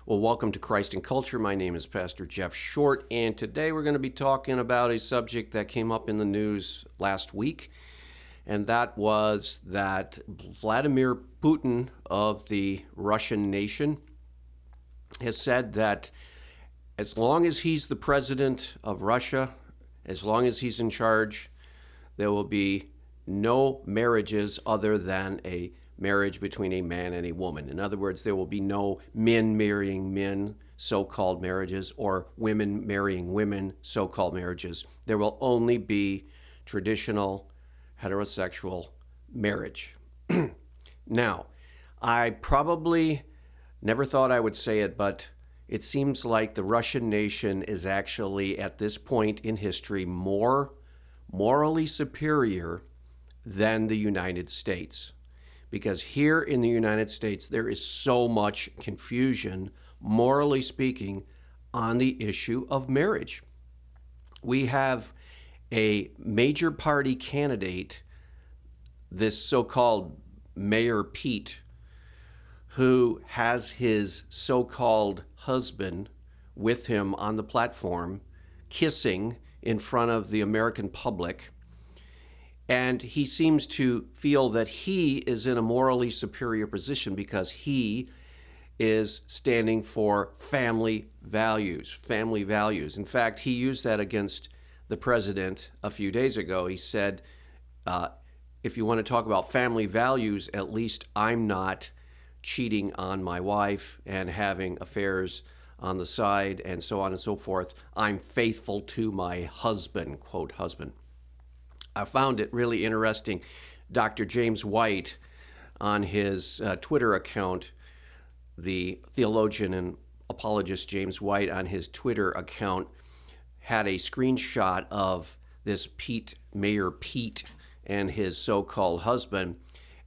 Well, welcome to Christ and Culture. My name is Pastor Jeff Short, and today we're going to be talking about a subject that came up in the news last week, and that was that Vladimir Putin of the Russian nation has said that as long as he's the president of Russia, as long as he's in charge, there will be no marriages other than a marriage between a man and a woman. In other words, there will be no men marrying men, so-called marriages, or women marrying women, so-called marriages. There will only be traditional heterosexual marriage. Now, I probably never thought I would say it, but it seems like the Russian nation is actually, at this point in history, more morally superior than the United States. Because here in the United States, there is so much confusion, morally speaking, on the issue of marriage. We have a major party candidate, this so-called Mayor Pete, who has his so-called husband with him on the platform, kissing in front of the American public. And he seems to feel that he is in a morally superior position because he is standing for family values. In fact, he used that against the president a few days ago. He said, if you want to talk about family values, at least I'm not cheating on my wife and having affairs on the side and so on and so forth. I'm faithful to my husband, quote, husband. I found it really interesting. Dr. James White, on his Twitter account, the theologian and apologist James White on his Twitter account had a screenshot of this Mayor Pete and his so-called husband,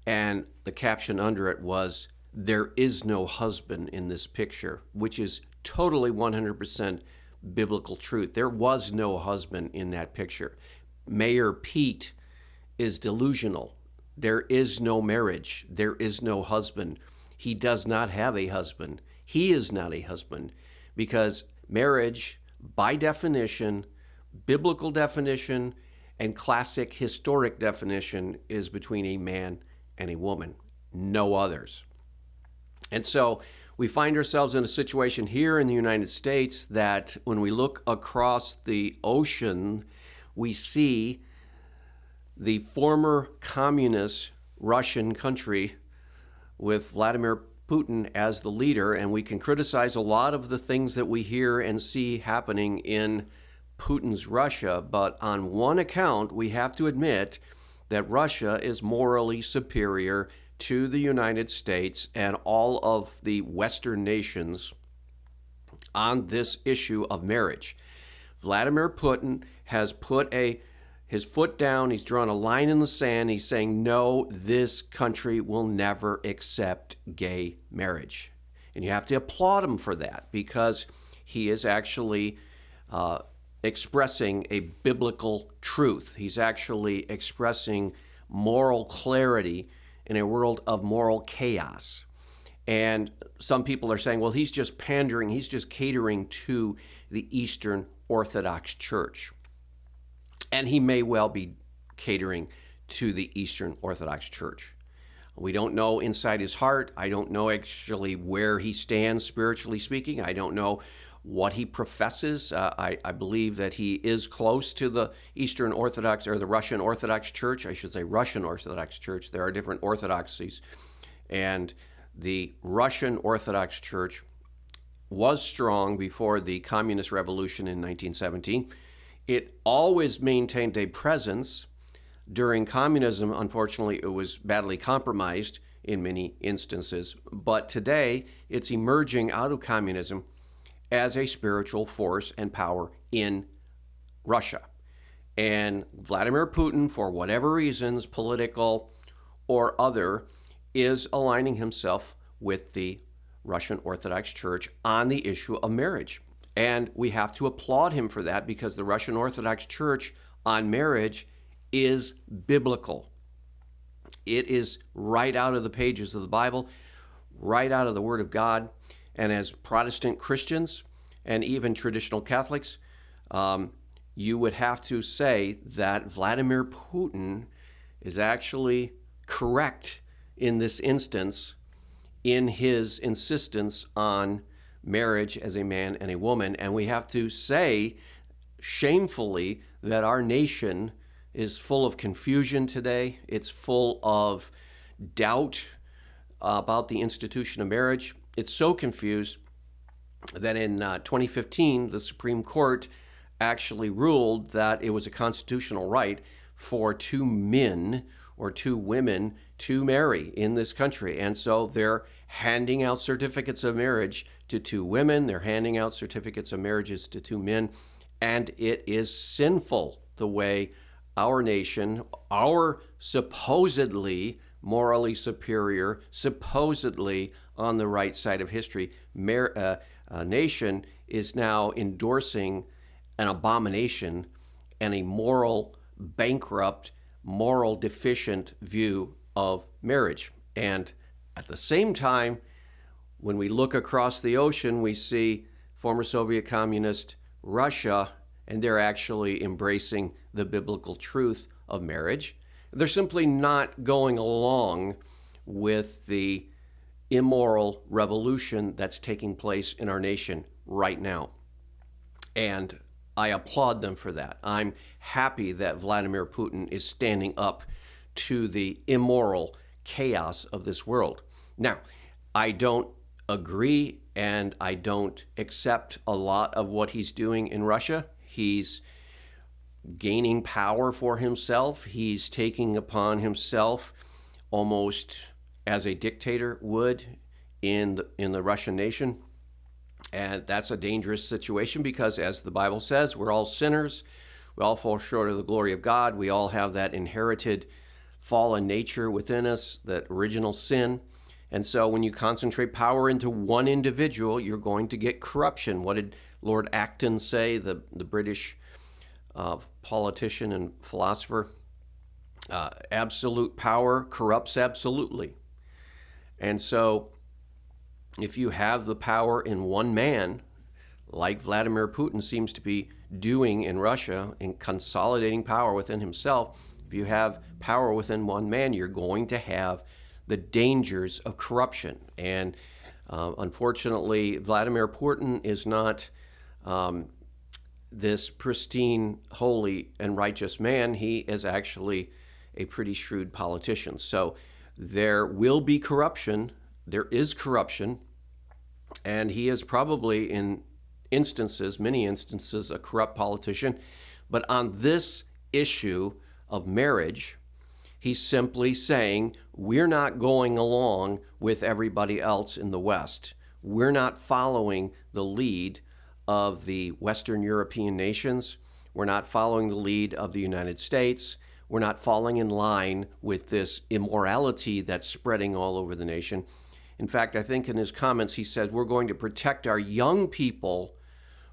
and the caption under it was, "There is no husband in this picture," which is totally 100% biblical truth. There was no husband in that picture. Mayor Pete is delusional. There is no marriage. There is no husband. He does not have a husband. He is not a husband because marriage, by definition, biblical definition, and classic historic definition is between a man and a woman, no others. And so we find ourselves in a situation here in the United States that when we look across the ocean, we see the former communist Russian country with Vladimir Putin as the leader, and we can criticize a lot of the things that we hear and see happening in Putin's Russia, but on one account, we have to admit that Russia is morally superior to the United States and all of the Western nations on this issue of marriage. Vladimir Putin has put his foot down. He's drawn a line in the sand. He's saying, no, this country will never accept gay marriage. And you have to applaud him for that because he is actually expressing a biblical truth. He's actually expressing moral clarity in a world of moral chaos. And some people are saying, well, he's just pandering, he's just catering to the Eastern Orthodox Church. And he may well be catering to the Eastern Orthodox Church. We don't know inside his heart. I don't know actually where he stands spiritually speaking. I don't know what he professes. I believe that he is close to the Eastern Orthodox, or the Russian Orthodox Church. I should say Russian Orthodox Church. There are different orthodoxies. And the Russian Orthodox Church was strong before the Communist Revolution in 1917. It always maintained a presence. During communism, unfortunately, it was badly compromised in many instances. But today, it's emerging out of communism as a spiritual force and power in Russia. And Vladimir Putin, for whatever reasons, political or other, is aligning himself with the Russian Orthodox Church on the issue of marriage. And we have to applaud him for that because the Russian Orthodox Church on marriage is biblical. It is right out of the pages of the Bible, right out of the Word of God. And as Protestant Christians and even traditional Catholics, you would have to say that Vladimir Putin is actually correct in this instance in his insistence on marriage as a man and a woman. And we have to say shamefully that our nation is full of confusion today. It's full of doubt about the institution of marriage. It's so confused that in 2015, the Supreme Court actually ruled that it was a constitutional right for two men or two women to marry in this country. And so they're handing out certificates of marriage to two women. They're handing out certificates of marriages to two men. And it is sinful the way our nation, our supposedly morally superior, supposedly on the right side of history, nation is now endorsing an abomination and a moral bankrupt, moral deficient view of marriage. And at the same time, when we look across the ocean, we see former Soviet communist Russia, and they're actually embracing the biblical truth of marriage. They're simply not going along with the immoral revolution that's taking place in our nation right now. And I applaud them for that. I'm happy that Vladimir Putin is standing up to the immoral chaos of this world. Now, I don't agree and I don't accept a lot of what he's doing in Russia. He's gaining power for himself. He's taking upon himself almost as a dictator would in the Russian nation. And that's a dangerous situation because, as the Bible says, we're all sinners. We all fall short of the glory of God. We all have that inherited fallen nature within us, that original sin. And so when you concentrate power into one individual, you're going to get corruption. What did Lord Acton say, the British politician and philosopher? Absolute power corrupts absolutely. And so if you have the power in one man, like Vladimir Putin seems to be doing in Russia, in consolidating power within himself, if you have power within one man, you're going to have the dangers of corruption. And unfortunately, Vladimir Putin is not this pristine, holy, and righteous man. He is actually a pretty shrewd politician. So there will be corruption. There is corruption. And he is probably in instances, many instances, a corrupt politician. But on this issue of marriage, he's simply saying, we're not going along with everybody else in the West. We're not following the lead of the Western European nations. We're not following the lead of the United States. We're not falling in line with this immorality that's spreading all over the nation. In fact, I think in his comments he says, we're going to protect our young people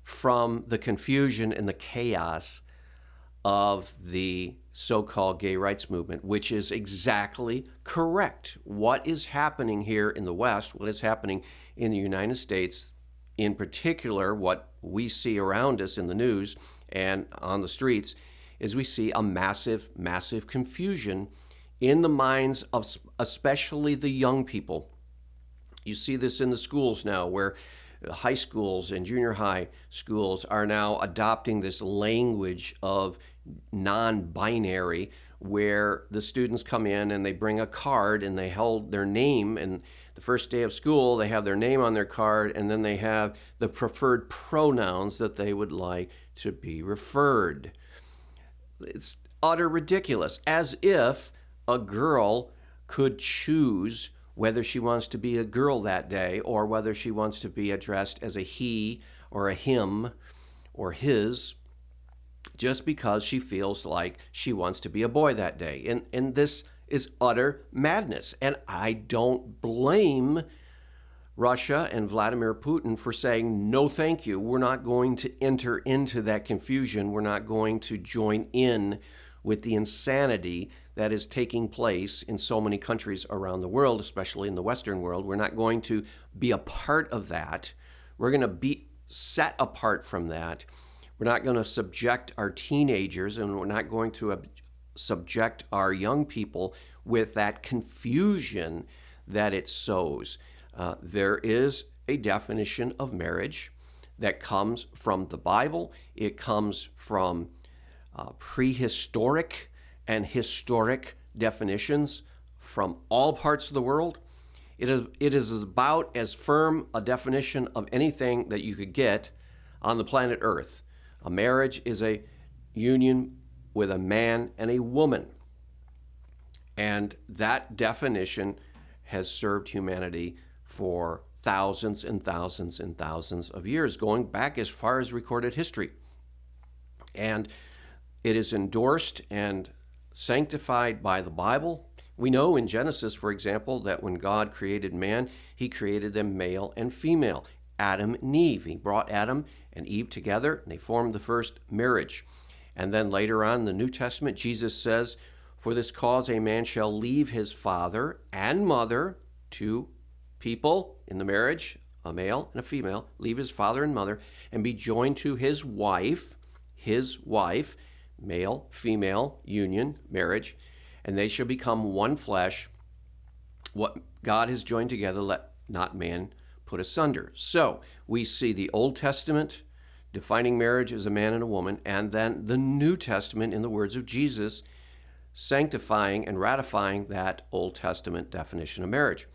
from the confusion and the chaos of the so-called gay rights movement, which is exactly correct. What is happening here in the West, what is happening in the United States, in particular, what we see around us in the news and on the streets, is we see a massive, massive confusion in the minds of especially the young people. You see this in the schools now, where high schools and junior high schools are now adopting this language of non-binary, where the students come in and they bring a card and they hold their name, and the first day of school they have their name on their card, and then they have the preferred pronouns that they would like to be referred. It's utter ridiculous, as if a girl could choose whether she wants to be a girl that day or whether she wants to be addressed as a he or a him or his, just because she feels like she wants to be a boy that day. And this is utter madness. And I don't blame Russia and Vladimir Putin for saying, no, thank you. We're not going to enter into that confusion. We're not going to join in with the insanity that is taking place in so many countries around the world, especially in the Western world. We're not going to be a part of that. We're going to be set apart from that. We're not going to subject our teenagers, and we're not going to subject our young people with that confusion that it sows. There is a definition of marriage that comes from the Bible. It comes from prehistoric and historic definitions from all parts of the world. It is about as firm a definition of anything that you could get on the planet Earth. A marriage is a union with a man and a woman. And that definition has served humanity for thousands and thousands and thousands of years, going back as far as recorded history. And it is endorsed and sanctified by the Bible. We know in Genesis, for example, that when God created man, he created them male and female, Adam and Eve. He brought Adam and Eve together, and they formed the first marriage. And then later on in the New Testament, Jesus says, "For this cause a man shall leave his father and mother," two people in the marriage, a male and a female, leave his father and mother, and be joined to his wife, male, female, union, marriage, and they shall become one flesh. What God has joined together, let not man put asunder. So we see the Old Testament defining marriage as a man and a woman, and then the New Testament, in the words of Jesus, sanctifying and ratifying that Old Testament definition of marriage.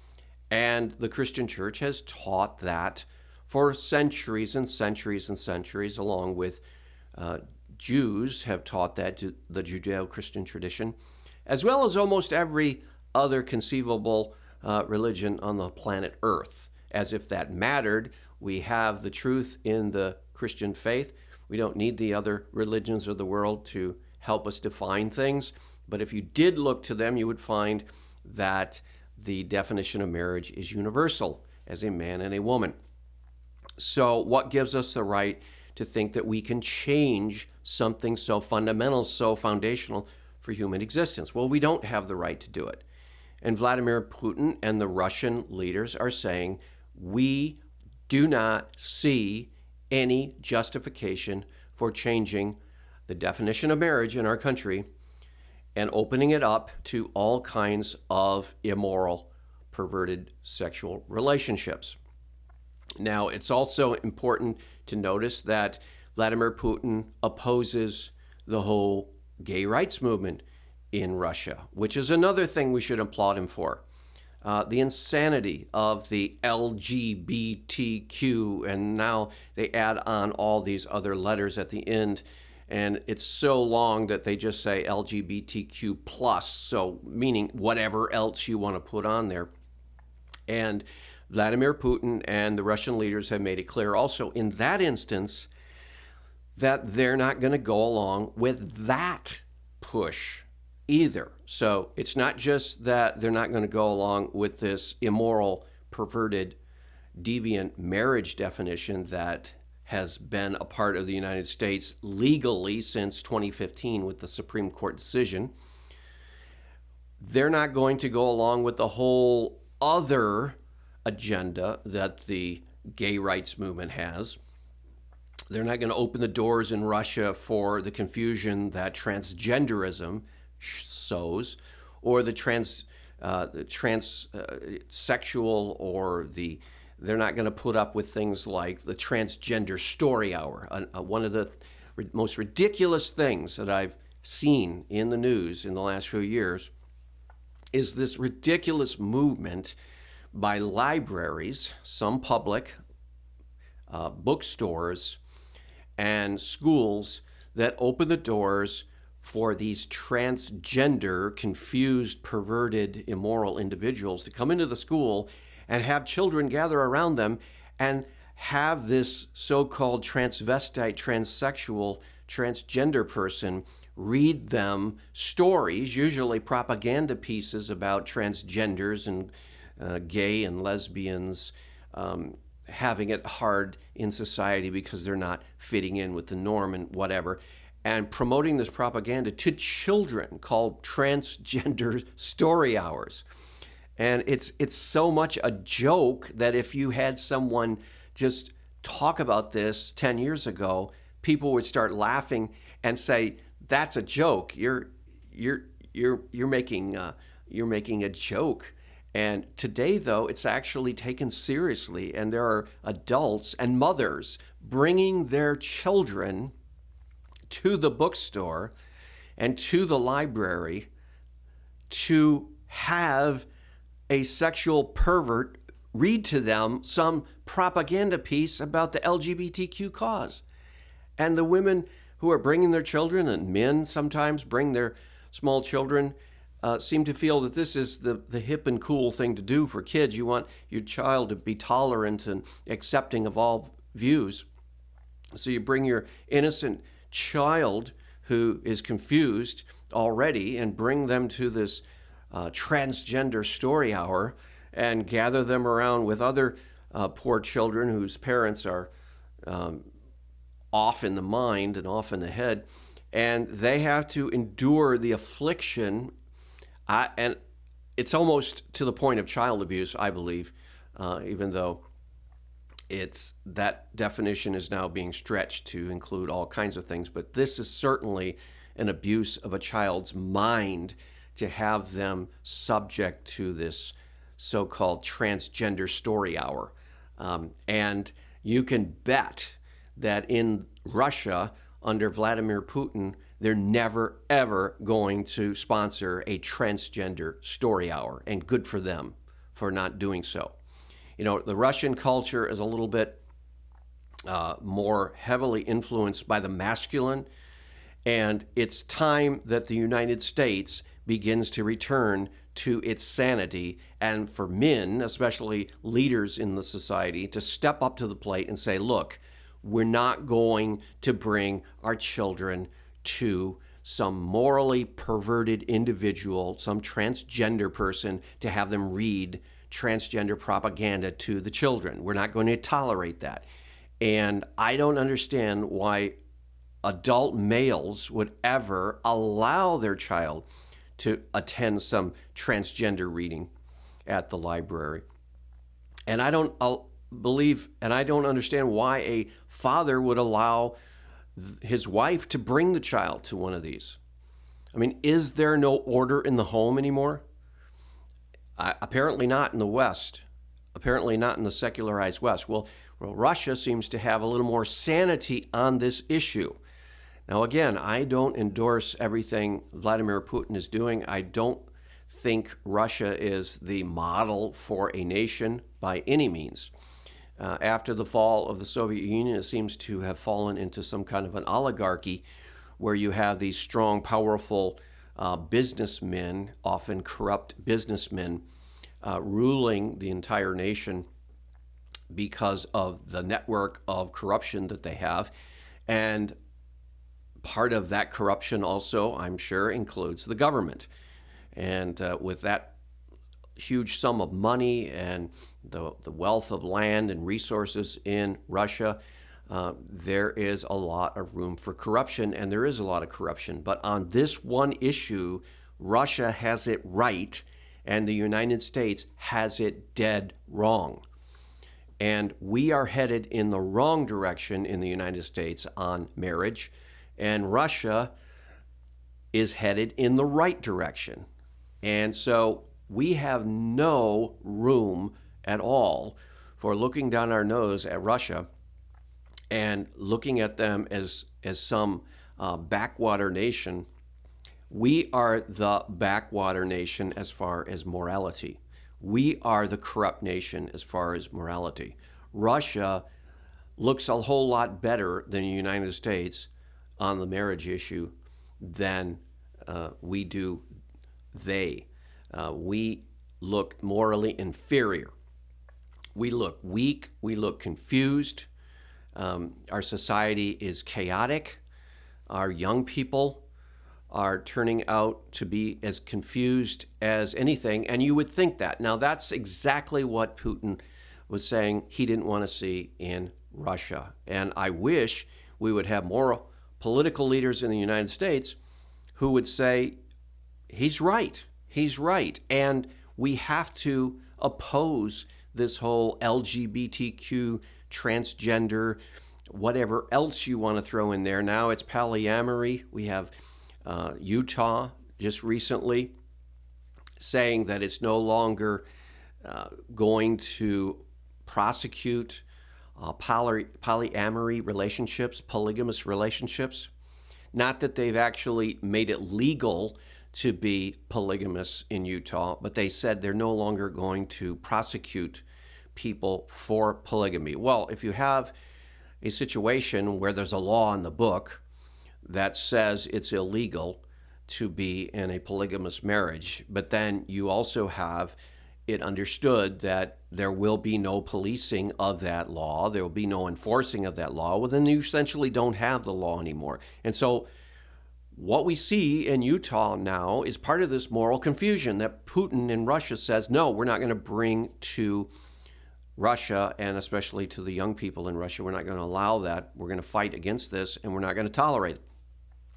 And the Christian church has taught that for centuries and centuries and centuries, along with Jews have taught that to the Judeo-Christian tradition, as well as almost every other conceivable religion on the planet Earth. As if that mattered, we have the truth in the Christian faith. We don't need the other religions of the world to help us define things. But if you did look to them, you would find that the definition of marriage is universal, as a man and a woman. So what gives us the right to think that we can change something so fundamental, so foundational for human existence? Well, we don't have the right to do it. And Vladimir Putin and the Russian leaders are saying, we do not see any justification for changing the definition of marriage in our country and opening it up to all kinds of immoral, perverted sexual relationships. Now, it's also important to notice that Vladimir Putin opposes the whole gay rights movement in Russia, which is another thing we should applaud him for. The insanity of the LGBTQ, and now they add on all these other letters at the end, and it's so long that they just say LGBTQ plus, so meaning whatever else you want to put on there. And Vladimir Putin and the Russian leaders have made it clear also in that instance that they're not going to go along with that push either. So it's not just that they're not going to go along with this immoral, perverted, deviant marriage definition that has been a part of the United States legally since 2015 with the Supreme Court decision. They're not going to go along with the whole other agenda that the gay rights movement has. They're not going to open the doors in Russia for the confusion that transgenderism sows, or the transsexual, or they're not going to put up with things like the transgender story hour. One of the most ridiculous things that I've seen in the news in the last few years is this ridiculous movement by libraries, some public, bookstores, and schools that open the doors for these transgender, confused, perverted, immoral individuals to come into the school and have children gather around them and have this so-called transvestite, transsexual, transgender person read them stories, usually propaganda pieces about transgenders and gay and lesbians having it hard in society because they're not fitting in with the norm and whatever. and promoting this propaganda to children called transgender story hours. And it's so much a joke that if you had someone just talk about this 10 years ago, people would start laughing and say, "That's a joke. You're making a joke." And today, though, it's actually taken seriously, and there are adults and mothers bringing their children to the bookstore and to the library to have a sexual pervert read to them some propaganda piece about the LGBTQ cause. And the women who are bringing their children, and men sometimes bring their small children, seem to feel that this is the hip and cool thing to do for kids. You want your child to be tolerant and accepting of all views. So you bring your innocent child who is confused already and bring them to this transgender story hour and gather them around with other poor children whose parents are off in the mind and off in the head, and they have to endure the affliction. And it's almost to the point of child abuse, I believe, even though that definition is now being stretched to include all kinds of things. But this is certainly an abuse of a child's mind to have them subject to this so-called transgender story hour. And you can bet that in Russia, under Vladimir Putin, they're never, ever going to sponsor a transgender story hour, and good for them for not doing so. You know, the Russian culture is a little bit more heavily influenced by the masculine, and it's time that the United States begins to return to its sanity, and for men, especially leaders in the society, to step up to the plate and say, look, we're not going to bring our children to some morally perverted individual, some transgender person, to have them read transgender propaganda to the children. We're not going to tolerate that. And I don't understand why adult males would ever allow their child to attend some transgender reading at the library. And I don't believe, and I don't understand why a father would allow his wife to bring the child to one of these. I mean, is there no order in the home anymore? Apparently not in the West. Apparently not in the secularized West. Well, Russia seems to have a little more sanity on this issue. Now, again, I don't endorse everything Vladimir Putin is doing. I don't think Russia is the model for a nation by any means. After the fall of the Soviet Union, it seems to have fallen into some kind of an oligarchy where you have these strong, powerful businessmen, often corrupt businessmen, ruling the entire nation because of the network of corruption that they have. And part of that corruption also, I'm sure, includes the government. And with that huge sum of money and the wealth of land and resources in Russia, there is a lot of room for corruption, and there is a lot of corruption. But on this one issue, Russia has it right, and the United States has it dead wrong. And we are headed in the wrong direction in the United States on marriage, and Russia is headed in the right direction. And so we have no room at all for looking down our nose at Russia and looking at them as some backwater nation. We are the backwater nation as far as morality. We are the corrupt nation as far as morality. Russia looks a whole lot better than the United States on the marriage issue than we do they. We look morally inferior. We look weak. We look confused. Our society is chaotic. Our young people are turning out to be as confused as anything, and you would think that. Now, that's exactly what Putin was saying he didn't want to see in Russia. And I wish we would have more political leaders in the United States who would say, he's right, and we have to oppose this whole LGBTQ, transgender, whatever else you want to throw in there. Now it's polyamory. We have Utah just recently saying that it's no longer going to prosecute polyamory relationships, polygamous relationships. Not that they've actually made it legal to be polygamous in Utah, but they said they're no longer going to prosecute people for polygamy. Well, if you have a situation where there's a law in the book that says it's illegal to be in a polygamous marriage, but then you also have it understood that there will be no policing of that law, there will be no enforcing of that law, well, then you essentially don't have the law anymore. And so what we see in Utah now is part of this moral confusion that Putin in Russia says, no, we're not going to bring to Russia, and especially to the young people in Russia. We're not going to allow that. We're going to fight against this, and we're not going to tolerate it.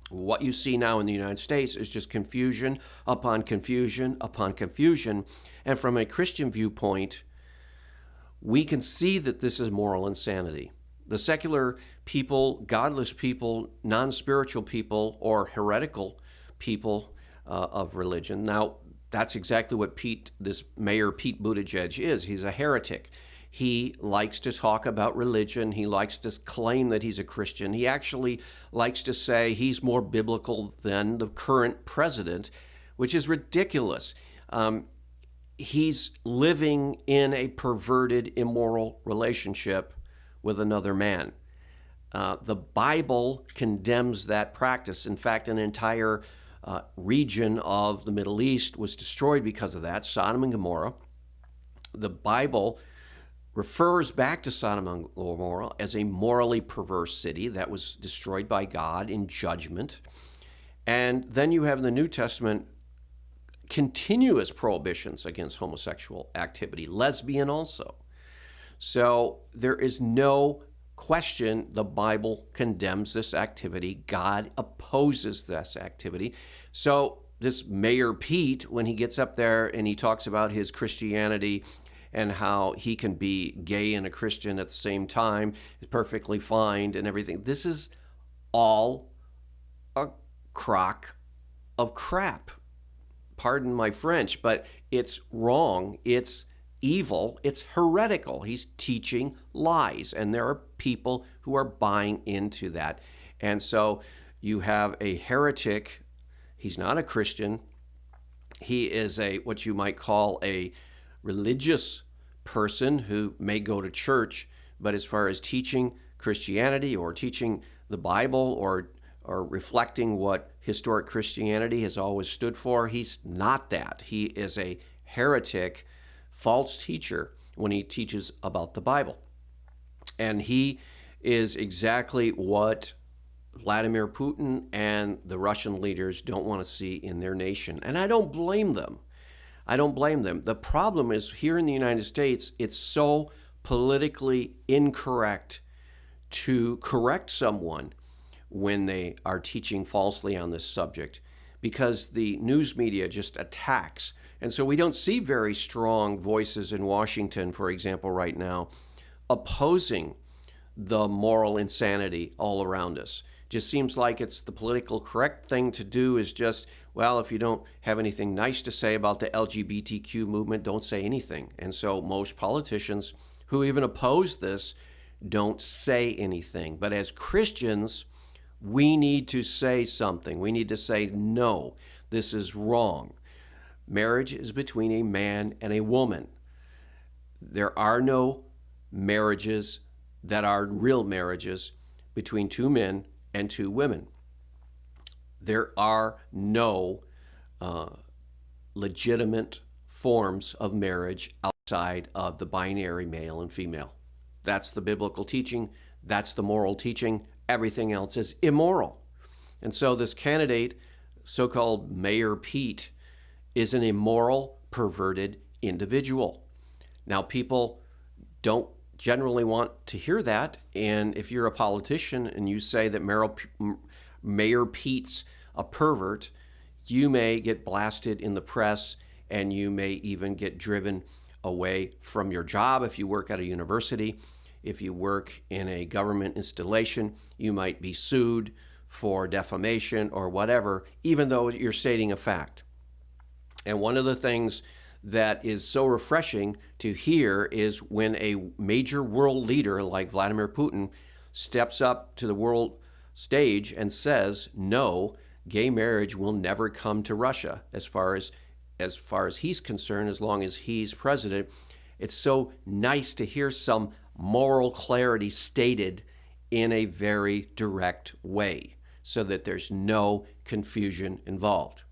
What you see now in the United States is just confusion upon confusion upon confusion. And from a Christian viewpoint, we can see that this is moral insanity. The secular people, godless people, non-spiritual people, or heretical people of religion. Now, that's exactly what this Mayor Pete Buttigieg is. He's a heretic. He likes to talk about religion. He likes to claim that he's a Christian. He actually likes to say he's more biblical than the current president, which is ridiculous. He's living in a perverted, immoral relationship with another man. The Bible condemns that practice. In fact, an entire region of the Middle East was destroyed because of that, Sodom and Gomorrah. The Bible refers back to Sodom and Gomorrah as a morally perverse city that was destroyed by God in judgment. And then you have in the New Testament continuous prohibitions against homosexual activity, lesbian also. So there is no question the Bible condemns this activity. God opposes this activity. So this Mayor Pete, when he gets up there and he talks about his Christianity and how he can be gay and a Christian at the same time, is perfectly fine and everything. This is all a crock of crap. Pardon my French, but it's wrong. It's evil. It's heretical. He's teaching lies, and there are people who are buying into that. And so you have a heretic. He's not a Christian. He is what you might call a religious person who may go to church, but as far as teaching Christianity or teaching the Bible or reflecting what historic Christianity has always stood for, he's not that. He is a heretic, false teacher when he teaches about the Bible. And he is exactly what Vladimir Putin and the Russian leaders don't want to see in their nation. And I don't blame them. The problem is here in the United States, it's so politically incorrect to correct someone when they are teaching falsely on this subject, because the news media just attacks. And so we don't see very strong voices in Washington, for example, right now, opposing the moral insanity all around us. Just seems like it's the political correct thing to do is just, well, if you don't have anything nice to say about the LGBTQ movement, don't say anything. And so most politicians who even oppose this don't say anything. But as Christians, we need to say something. We need to say, no, this is wrong. Marriage is between a man and a woman. There are no marriages that are real marriages between two men and two women. There are no legitimate forms of marriage outside of the binary male and female. That's the biblical teaching. That's the moral teaching. Everything else is immoral. And so this candidate, so-called Mayor Pete, is an immoral, perverted individual. Now, people don't generally want to hear that. And if you're a politician and you say that Mayor Pete's a pervert, you may get blasted in the press, and you may even get driven away from your job if you work at a university. If you work in a government installation, you might be sued for defamation or whatever, even though you're stating a fact. And one of the things that is so refreshing to hear is when a major world leader like Vladimir Putin steps up to the world stage and says, no, gay marriage will never come to Russia as far as he's concerned, as long as he's president. It's so nice to hear some moral clarity stated in a very direct way so that there's no confusion involved.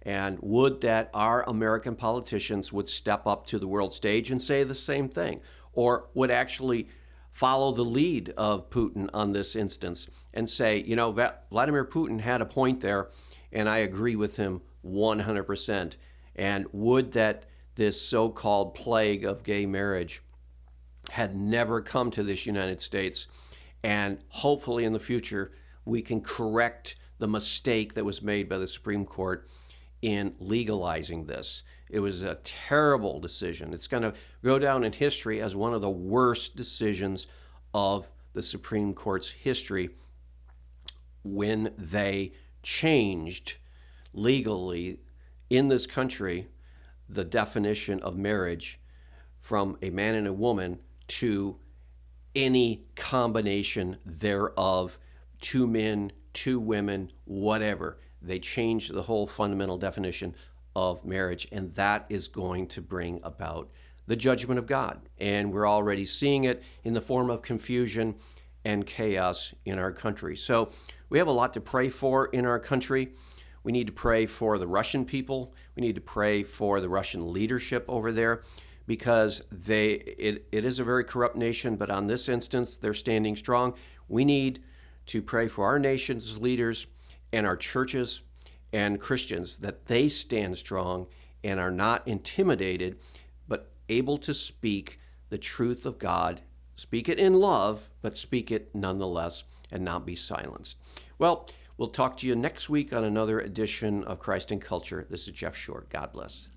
And would that our American politicians would step up to the world stage and say the same thing, or would actually follow the lead of Putin on this instance and say, Vladimir Putin had a point there, and I agree with him 100%. And would that this so-called plague of gay marriage had never come to this United States, and hopefully in the future we can correct the mistake that was made by the Supreme Court in legalizing this. It was a terrible decision. It's going to go down in history as one of the worst decisions of the Supreme Court's history when they changed legally in this country the definition of marriage from a man and a woman to any combination thereof, two men, two women, whatever. They changed the whole fundamental definition of marriage, and that is going to bring about the judgment of God. And we're already seeing it in the form of confusion and chaos in our country. So we have a lot to pray for in our country. We need to pray for the Russian people. We need to pray for the Russian leadership over there, because it is a very corrupt nation, but on this instance, they're standing strong. We need to pray for our nation's leaders and our churches and Christians, that they stand strong and are not intimidated, but able to speak the truth of God. Speak it in love, but speak it nonetheless and not be silenced. Well, we'll talk to you next week on another edition of Christ and Culture. This is Jeff Short. God bless.